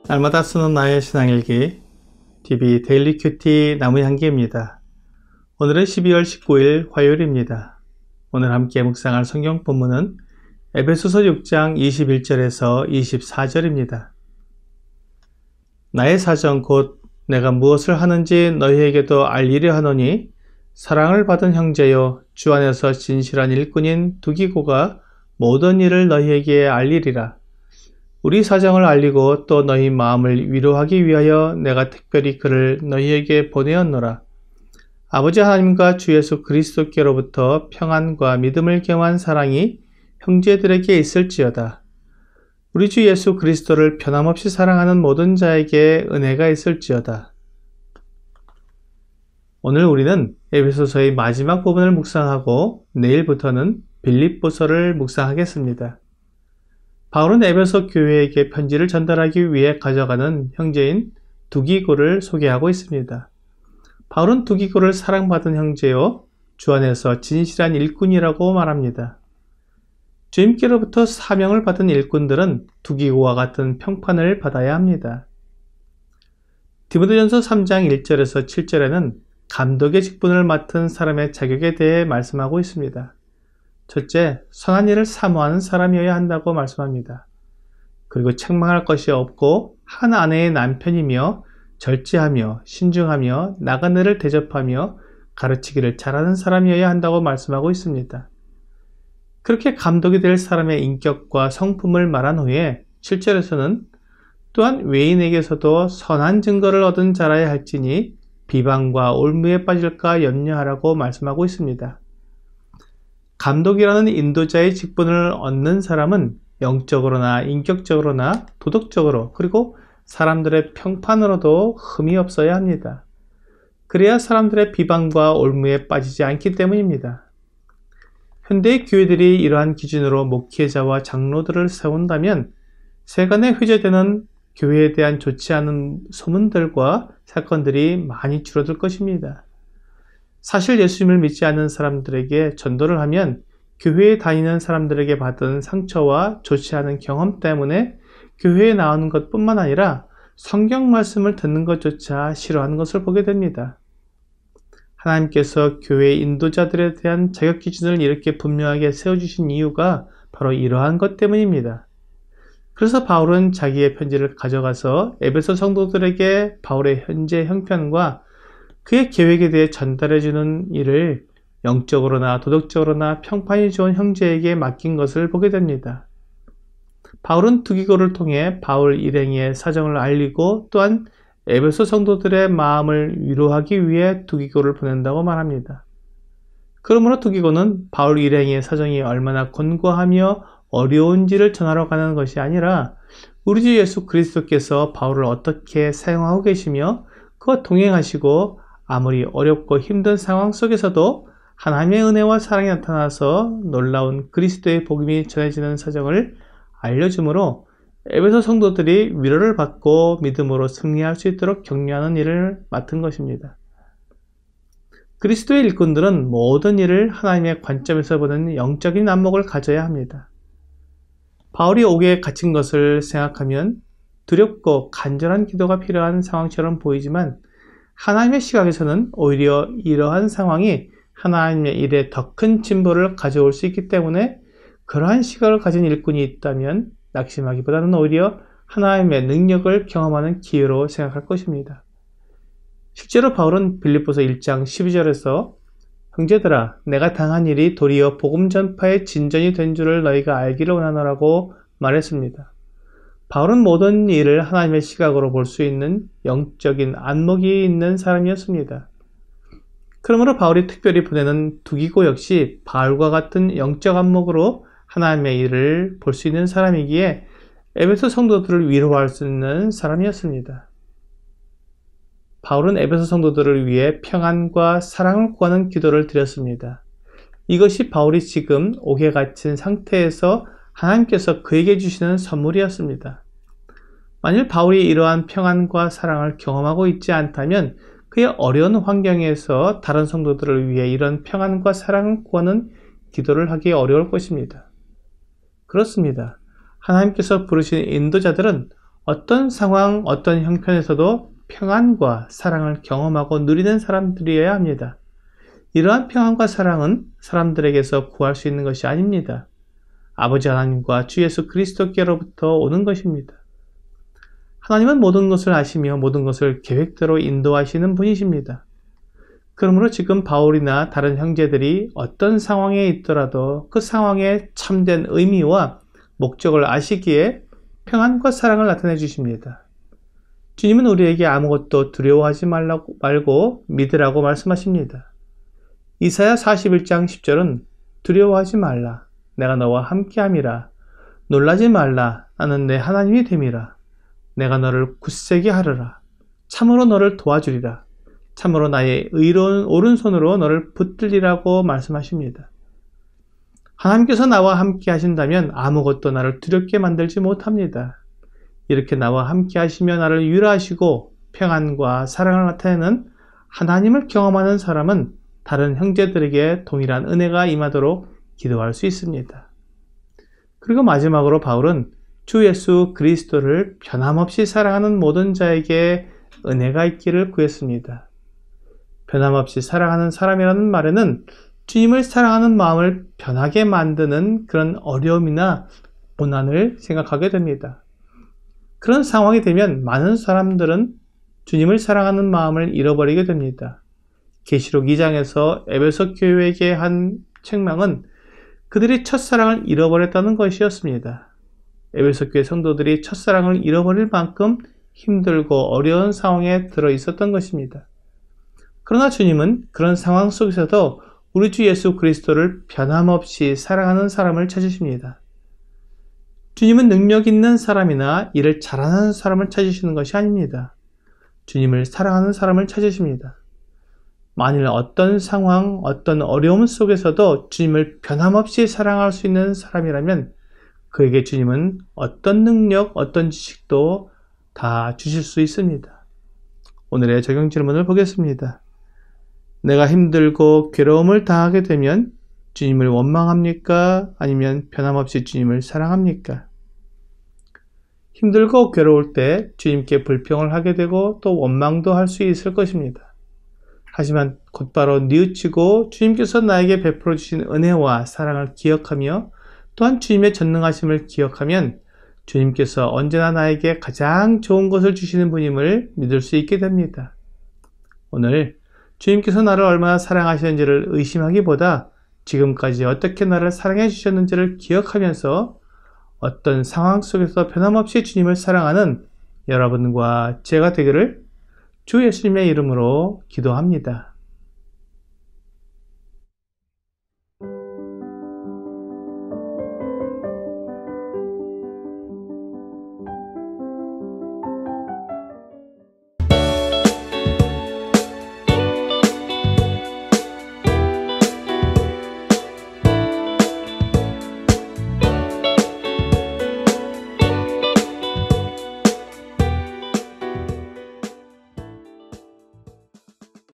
날마다 쓰는 나의 신앙일기 TV 데일리 큐티 나무향기입니다. 오늘은 12월 19일 화요일입니다. 오늘 함께 묵상할 성경 본문은 에베소서 6장 21절에서 24절입니다. 나의 사정 곧 내가 무엇을 하는지 너희에게도 알리려 하노니 사랑을 받은 형제여 주 안에서 진실한 일꾼인 두기고가 모든 일을 너희에게 알리리라. 우리 사정을 알리고 또 너희 마음을 위로하기 위하여 내가 특별히 그를 너희에게 보내었노라. 아버지 하나님과 주 예수 그리스도께로부터 평안과 믿음을 겸한 사랑이 형제들에게 있을지어다. 우리 주 예수 그리스도를 변함없이 사랑하는 모든 자에게 은혜가 있을지어다. 오늘 우리는 에베소서의 마지막 부분을 묵상하고 내일부터는 빌립보서를 묵상하겠습니다. 바울은 에베소 교회에게 편지를 전달하기 위해 가져가는 형제인 두기고를 소개하고 있습니다. 바울은 두기고를 사랑받은 형제요 주 안에서 진실한 일꾼이라고 말합니다. 주님께로부터 사명을 받은 일꾼들은 두기고와 같은 평판을 받아야 합니다. 디모데전서 3장 1절에서 7절에는 감독의 직분을 맡은 사람의 자격에 대해 말씀하고 있습니다. 첫째, 선한 일을 사모하는 사람이어야 한다고 말씀합니다. 그리고 책망할 것이 없고 한 아내의 남편이며 절제하며 신중하며 나그네를 대접하며 가르치기를 잘하는 사람이어야 한다고 말씀하고 있습니다. 그렇게 감독이 될 사람의 인격과 성품을 말한 후에 7절에서는 또한 외인에게서도 선한 증거를 얻은 자라야 할지니 비방과 올무에 빠질까 염려하라고 말씀하고 있습니다. 감독이라는 인도자의 직분을 얻는 사람은 영적으로나 인격적으로나 도덕적으로 그리고 사람들의 평판으로도 흠이 없어야 합니다. 그래야 사람들의 비방과 올무에 빠지지 않기 때문입니다. 현대의 교회들이 이러한 기준으로 목회자와 장로들을 세운다면 세간에 회자되는 교회에 대한 좋지 않은 소문들과 사건들이 많이 줄어들 것입니다. 사실 예수님을 믿지 않는 사람들에게 전도를 하면 교회에 다니는 사람들에게 받은 상처와 좋지 않은 경험 때문에 교회에 나오는 것뿐만 아니라 성경 말씀을 듣는 것조차 싫어하는 것을 보게 됩니다. 하나님께서 교회 인도자들에 대한 자격 기준을 이렇게 분명하게 세워주신 이유가 바로 이러한 것 때문입니다. 그래서 바울은 자기의 편지를 가져가서 에베소 성도들에게 바울의 현재 형편과 그의 계획에 대해 전달해주는 일을 영적으로나 도덕적으로나 평판이 좋은 형제에게 맡긴 것을 보게 됩니다. 바울은 두기고를 통해 바울 일행의 사정을 알리고 또한 에베소 성도들의 마음을 위로하기 위해 두기고를 보낸다고 말합니다. 그러므로 두기고는 바울 일행의 사정이 얼마나 곤고하며 어려운지를 전하러 가는 것이 아니라 우리 주 예수 그리스도께서 바울을 어떻게 사용하고 계시며 그와 동행하시고 아무리 어렵고 힘든 상황 속에서도 하나님의 은혜와 사랑이 나타나서 놀라운 그리스도의 복음이 전해지는 사정을 알려주므로 에베소 성도들이 위로를 받고 믿음으로 승리할 수 있도록 격려하는 일을 맡은 것입니다. 그리스도의 일꾼들은 모든 일을 하나님의 관점에서 보는 영적인 안목을 가져야 합니다. 바울이 옥에 갇힌 것을 생각하면 두렵고 간절한 기도가 필요한 상황처럼 보이지만 하나님의 시각에서는 오히려 이러한 상황이 하나님의 일에 더 큰 진보를 가져올 수 있기 때문에 그러한 시각을 가진 일꾼이 있다면 낙심하기보다는 오히려 하나님의 능력을 경험하는 기회로 생각할 것입니다. 실제로 바울은 빌립보서 1장 12절에서 형제들아 내가 당한 일이 도리어 복음 전파의 진전이 된 줄을 너희가 알기를 원하노라고 말했습니다. 바울은 모든 일을 하나님의 시각으로 볼 수 있는 영적인 안목이 있는 사람이었습니다. 그러므로 바울이 특별히 보내는 두기고 역시 바울과 같은 영적 안목으로 하나님의 일을 볼 수 있는 사람이기에 에베소 성도들을 위로할 수 있는 사람이었습니다. 바울은 에베소 성도들을 위해 평안과 사랑을 구하는 기도를 드렸습니다. 이것이 바울이 지금 옥에 갇힌 상태에서 하나님께서 그에게 주시는 선물이었습니다. 만일 바울이 이러한 평안과 사랑을 경험하고 있지 않다면 그의 어려운 환경에서 다른 성도들을 위해 이런 평안과 사랑을 구하는 기도를 하기 어려울 것입니다. 그렇습니다. 하나님께서 부르신 인도자들은 어떤 상황, 어떤 형편에서도 평안과 사랑을 경험하고 누리는 사람들이어야 합니다. 이러한 평안과 사랑은 사람들에게서 구할 수 있는 것이 아닙니다. 아버지 하나님과 주 예수 그리스도께로부터 오는 것입니다. 하나님은 모든 것을 아시며 모든 것을 계획대로 인도하시는 분이십니다. 그러므로 지금 바울이나 다른 형제들이 어떤 상황에 있더라도 그 상황의 참된 의미와 목적을 아시기에 평안과 사랑을 나타내 주십니다. 주님은 우리에게 아무것도 두려워하지 말고 믿으라고 말씀하십니다. 이사야 41장 10절은 두려워하지 말라. 내가 너와 함께함이라. 놀라지 말라. 나는 내 하나님이 됨이라. 내가 너를 굳세게 하리라. 참으로 너를 도와주리라. 참으로 나의 의로운 오른손으로 너를 붙들리라고 말씀하십니다. 하나님께서 나와 함께 하신다면 아무것도 나를 두렵게 만들지 못합니다. 이렇게 나와 함께 하시며 나를 위로하시고 평안과 사랑을 나타내는 하나님을 경험하는 사람은 다른 형제들에게 동일한 은혜가 임하도록 기도할 수 있습니다. 그리고 마지막으로 바울은 주 예수 그리스도를 변함없이 사랑하는 모든 자에게 은혜가 있기를 구했습니다. 변함없이 사랑하는 사람이라는 말에는 주님을 사랑하는 마음을 변하게 만드는 그런 어려움이나 고난을 생각하게 됩니다. 그런 상황이 되면 많은 사람들은 주님을 사랑하는 마음을 잃어버리게 됩니다. 계시록 2장에서 에베소 교회에게 한 책망은 그들이 첫사랑을 잃어버렸다는 것이었습니다. 에베소 교회 성도들이 첫사랑을 잃어버릴 만큼 힘들고 어려운 상황에 들어 있었던 것입니다. 그러나 주님은 그런 상황 속에서도 우리 주 예수 그리스도를 변함없이 사랑하는 사람을 찾으십니다. 주님은 능력 있는 사람이나 일을 잘하는 사람을 찾으시는 것이 아닙니다. 주님을 사랑하는 사람을 찾으십니다. 만일 어떤 상황, 어떤 어려움 속에서도 주님을 변함없이 사랑할 수 있는 사람이라면 그에게 주님은 어떤 능력, 어떤 지식도 다 주실 수 있습니다. 오늘의 적용 질문을 보겠습니다. 내가 힘들고 괴로움을 당하게 되면 주님을 원망합니까? 아니면 변함없이 주님을 사랑합니까? 힘들고 괴로울 때 주님께 불평을 하게 되고 또 원망도 할 수 있을 것입니다. 하지만 곧바로 뉘우치고 주님께서 나에게 베풀어 주신 은혜와 사랑을 기억하며 또한 주님의 전능하심을 기억하면 주님께서 언제나 나에게 가장 좋은 것을 주시는 분임을 믿을 수 있게 됩니다. 오늘 주님께서 나를 얼마나 사랑하시는지를 의심하기보다 지금까지 어떻게 나를 사랑해 주셨는지를 기억하면서 어떤 상황 속에서 변함없이 주님을 사랑하는 여러분과 제가 되기를 주 예수님의 이름으로 기도합니다.